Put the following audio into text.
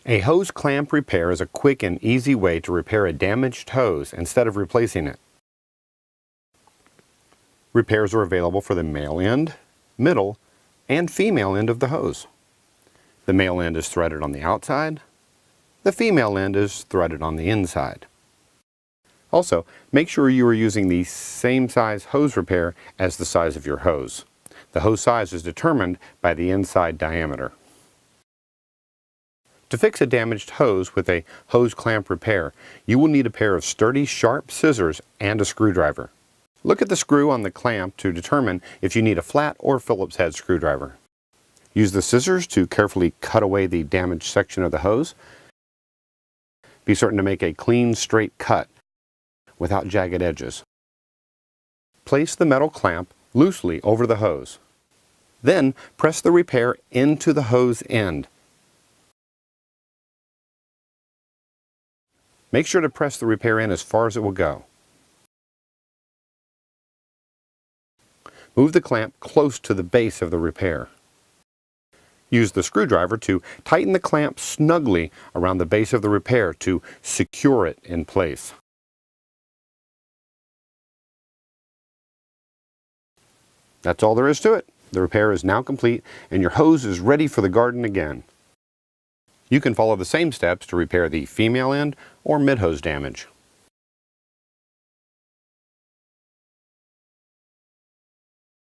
A hose clamp repair is a quick and easy way to repair a damaged hose instead of replacing it. Repairs are available for the male end, middle, and female end of the hose. The male end is threaded on the outside. The female end is threaded on the inside. Also, make sure you are using the same size hose repair as the size of your hose. The hose size is determined by the inside diameter. To fix a damaged hose with a hose clamp repair, you will need a pair of sturdy, sharp scissors and a screwdriver. Look at the screw on the clamp to determine if you need a flat or Phillips head screwdriver. Use the scissors to carefully cut away the damaged section of the hose. Be certain to make a clean, straight cut without jagged edges. Place the metal clamp loosely over the hose. Then press the repair into the hose end. Make sure to press the repair in as far as it will go. Move the clamp close to the base of the repair. Use the screwdriver to tighten the clamp snugly around the base of the repair to secure it in place. That's all there is to it. The repair is now complete and your hose is ready for the garden again. You can follow the same steps to repair the female end or mid-hose damage.